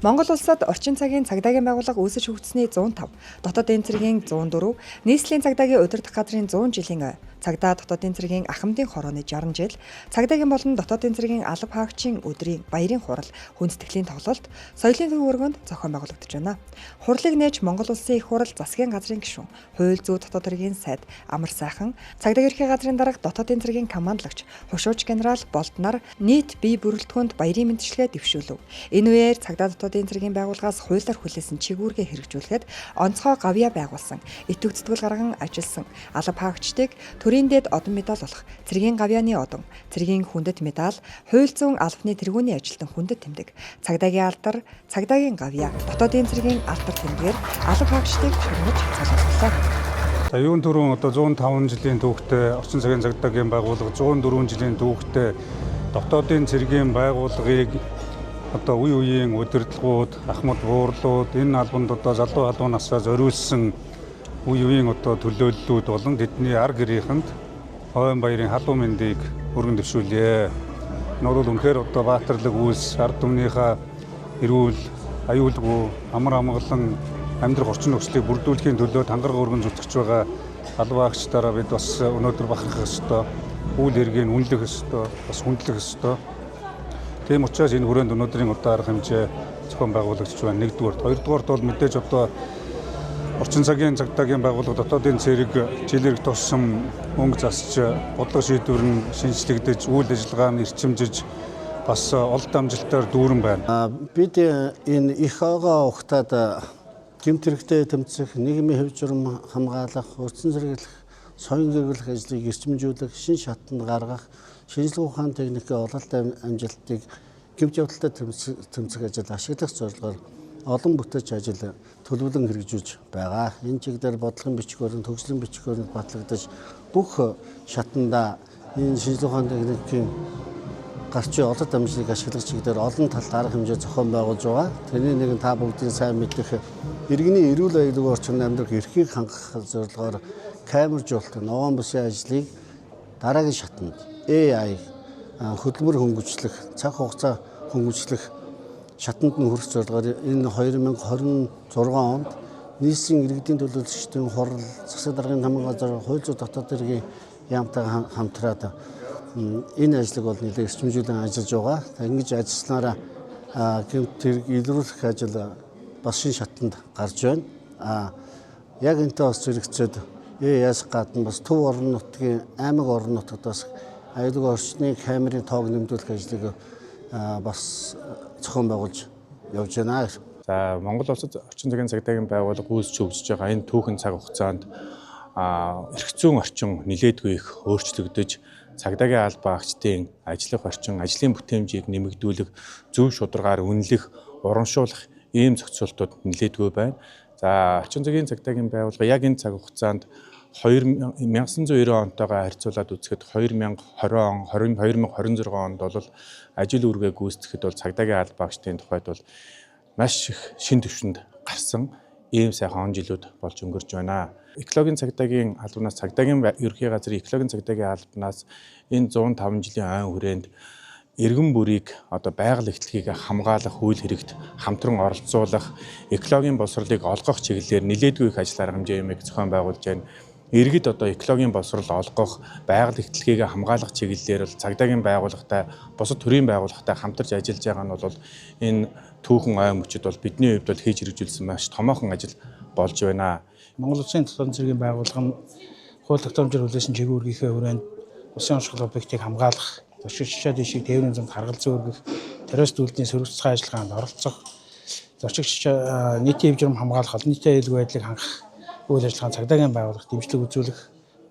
Монгол улсад орчин цагийн цагдаагийн байгууллага үүсэж хөгжсөний 105, дотоодын цэргийн 104, нийслэлийн цагдаагийн удирдах газрын 100 жилийн ой, цагдаа дотоодын цэргийн ахмадын хорооны 60 жил, цагдаагийн болон дотоодын цэргийн алба хаагчийн өдрийн баярын хурал, хүндэтгэлийн тоглолт, соёлын төв өргөнд зохион байгуулагдаж байна. Хурлыг нээж Монгол улсын их хурал засгийн газрын гишүүн, хууль зүйн дотоод хэргийн сайд Амар сайхан, цагдаагийн ерхий газрын дарга дотоодын цэргийн командлагч, хушууч генерал Болднаар нийт бие бүрэлдэхүүнд баярын мэндчилгээ дэвшүүлв. Энэ үеэр цагдаа дотоодын цэргийн байгууллагаас хуулиар хүлээсэн чигүүргээ хэрэгжүүлэхэд онцгой гавьяа байгуулсан, итвэг зүтгэл гарган ажилласан алба хаагчдыг төрийн дэд одон медаль болох цэргийн гавьяаны одон, цэргийн хүндэт медаль, хууль зүйн албаны тэргүүний ажилтан хүндэт тэмдэг, цагдаагийн алдар, цагдаагийн гавьяа, дотоодын цэргийн алдар тэмдгээр алба хаагчдыг шагнаж залгууллаа. За юун түрүүн одоо 105 жилийн түүхтэй орчин цагийн цагдаагийн байгууллага 104 жилийн түүхтэй дотоодын цэргийн байгууллагыг одоо үе үеийн удирдлагууд, ахмад буурлууд энэ албанд одоо залуу халуун насаа зориулсан үе үеийн одоо төлөөллүүд болон тэдний ар гэрийнхэнд хойн баярын халуун мэндийг өргөн дэвшүүлье. Энэ бол үнэхээр одоо баатарлаг үйлс, ард түмнийхээ эрүүл, аюулгүй, амар амгалан амьдрах орчин нөхцөлийг бүрдүүлэхийн төлөө тангараг өргөн зүтгэж байгаа алба хаагчдаараа бид бас өнөөдөр бахархах ёстой, үйл хэргийг үнэлэх ёстой, бас хүндлэх ёстой. Тийм учраас энэ хүрээнд өнөөдрийн одоо арга хэмжээ зохион байгуулагдаж байна. Нэгдүгээр, хоёрдугаарт бол мэдээж одоо орчин цагийн цагдаагийн байгууллага дотоодын цэрэг жилээр туссан мөнгө засч, бодлого шийдвэр нь шинжлэгдэж, үйл ажиллагаа нь эрчимжиж бас олд амжилтаар дүүрэн байна. Бид энэ их ага ухтаад гэмт хэрэгтээ тэмцэх, нийгмийн хэв журам хамгаалах, урьдчилан сэргийлэх, соён гэрүүлэх ажлыг эрчимжүүлэх, шин шатанд гаргах, шинжлэх ухааны техникийн ололт амжилтыг гэмт явдалтай тэмцэх ажил ашиглах зорилгоор олон бүтээч ажил төлөвлөн хэрэгжүүлж байгаа. Энэ чиглэлээр бодлогын бичгээр, төгслийн бичгээр батлагдаж бүх шатанда энэ шинжлэх ухааны техникийн гарч буй ололт амжилтыг ашиглах чиглэлээр олон талт арга хэмжээ зохион байгуулж байгаа. Тэрний нэг нь та бүгдийн сайн мэдэх иргэний эрүүл аюулгүй орчинд амьдрах эрхийг хангах зорилгоор камержуулалт, ногоон бүсийн ажлыг дараагийн шатанд AI хөдөлмөр хөнгөвчлөх, цаг хугацаа хөнгөвчлөх шатанд нь хүрэх зорилгоор энэ 2026 онд нийслэлийн иргэдийн төлөөлөгчдийн хурал, засаг даргын хамгаалалт газар, хууль зүйн дотоод хэргийн яамтай хамтраад энэ ажлыг бол нэлээд эрчимжүүлэн ажиллаж байгаа. Ингэж ажилласнараа гэмт хэрэг илрүүлэх ажил бас шин шатанд гарч байна. Яг энэтэй бас зэрэгцээд яас гадна бас төв орон нутгийн аймаг орон нутгад бас аюулгүй орчны камерын тоог нэмэгдүүлэх ажлыг бас зохион байгуулж явж байна. За Монгол улсад орчин цагийн цагдаагийн байгууллага үүсч хөгжиж байгаа энэ түүхэн цаг хугацаанд эрх зүйн орчин нэлээдгүй их өөрчлөгдөж, цагдаагийн алба хаагчдын ажиллах орчин, ажлын бүтээмжийг нэмэгдүүлэх, зөв шударгаар үнэлэх, урамшуулах ийм зохицуултууд нэлээдгүй байна. За орчин цагийн цагдаагийн байгууллага яг энэ цаг хугацаанд 1990 онтойгоо харьцуулаад үзэхэд 2020 он, 2026 онд бол ажил үүргээ гүйцэтгэхэд бол цагдаагийн алба хаагчдын тухайд бол маш их шин түвшинд гарсан ийм сайхан он жилүүд болж өнгөрч байна. Экологийн цагдаагийн албанаас, цагдаагийн ерхий газрын экологийн цагдаагийн албанаас энэ 105 жилийн айн хүрээнд иргэн бүрийг одоо байгаль эхлэлийг хамгаалах үйл хэрэгт хамтран оролцуулах, экологийн боловсролыг олгох чиглэлээр нэлээдгүй их ажил арга хэмжээ юмыг зохион байгуулж байна. Иргэд одоо экологийн боловсрол олгох, байгаль эхлэлийг хамгаалах чиглэлээр бол цагдаагийн байгууллагатай, бусад төрийн байгууллагатай хамтарч ажиллаж байгаа нь бол энэ түүхэн ой мөчид бол бидний хувьд бол хийж хэрэгжүүлсэн маш томоохон ажил болж байна. Монгол Улсын дотоодын цэргийн байгууллага нь хууль тогтоомжоор хүлээсэн чиглэлийнхээ хүрээнд улсын онцлог объектыг хамгаалах, зочид чичээд ишиг тээврийн замд харгал зөөргөх, террорист үйлдлийн сөрөгцгөө ажиллагаанд оролцох, зочид чичээ нийтийн хэв журам хамгаалах, олон нийтийн аюулгүй байдлыг хангах үйл ажиллагаанд цагдаагийн байгууллага дэмжлэг үзүүлэх,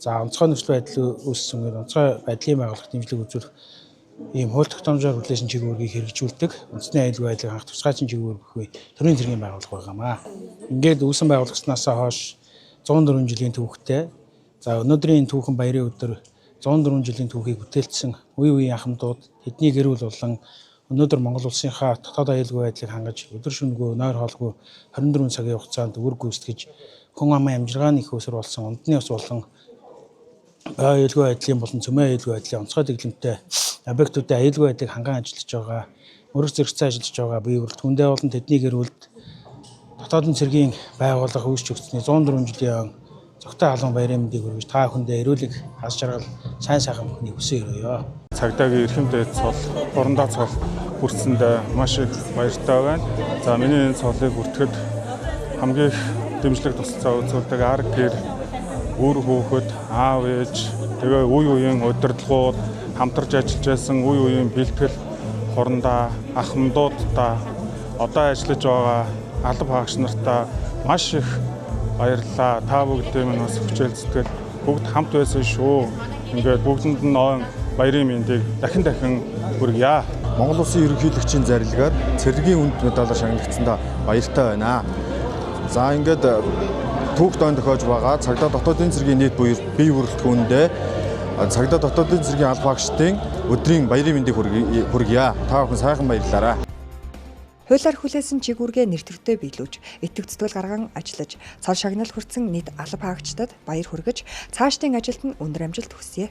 за онцгой нөхцөл байдал үүссэн үед онцгой байдлын байгууллага дэмжлэг үзүүлэх ийм хууль тогтоомжоор хүлээсэн чиглэлийг хэрэгжүүлдэг үндэсний аюулгүй байдлыг хангах тусгай чиглэл бүхий төрийн цэргийн байгууллага байгаамаа. Ингээд үүсэн байгуулагдсанаас хойш 104 жилийн түүхтэй. За өнөөдрийн түүхэн баярын өдөр 104 жилийн түүхийг бүтээлцсэн үе үеийн ахмадууд, тэдний гэр бүл болон өнөөдөр Монгол улсынхаа дотоод аюулгүй байдлыг хангаж өдөр шөнөгүй нойр хоолгүй 24 цагийн хугацаанд үр гүйцэтгэж хүн амын амжиргааны их өсөр болсон ундны ус болон аюулгүй байдлын болон цөмийн аюулгүй байдлын онцгой дэглэмтэй объектуудын аюулгүй байдлыг ханган ажиллаж байгаа өргөс зэрэгцээ ажиллаж байгаа бие бүрэлдэхүүндээ болон тэдний гэр бүлд дотоодын цэргийн байгууллага үүсч өгсөний 104 жилийн зохтой халуун баярын мэндийг хүргэж та бүхэндээ эрүүлэг аз жаргал сайн сайхан бүхний хүсэн өрөөё. Цагдаагийн эрхэм дээд цол, орондоо цол хүртсэндээ маш их баяртай байна. За миний энэ цолыг хүртэхэд хамгийн их дэмжлэг тусалцаа үзүүлдэг арга гэр, үр хүүхэд, аав ээж, тэгээ үе үеийн удирдлагууд, хамтарч ажиллаж байсан үе үеийн бэлтгэл хорондоо ах хамдуудаа одоо ажиллаж байгаа алба хаагч нартаа маш их баярлалаа. Та бүгдээ минь бас хүчээл зүтгэл бүгд хамт байсан шүү. Ингээд бүгдэнд нь ноон баярын мэндийг дахин хүргье. Монгол Улсын ерөнхийлөгчийн зарилгаар цэргийн үнд медалаар шагнагдсандаа баяртай байна. За ингээд түүх дойн тохиож байгаа цагдаа дотоодын цэргийн нийт бие бүрэлдэхүүндээ цагдаа дотоодын цэргийн алба хаагчдын өдрийн баярын мэндийг хүргье. Та бүхэн сайхан баярлалаа. Хуулиар хүлээсэн чигүүргээ нэр төртөө биелүүлж, итгэв зүтгэл гарган ажиллаж, цол шагнал хүртсэн нийт алба хаагчдад баяр хүргэж, цаашдын ажилд нь өндөр амжилт хүсье.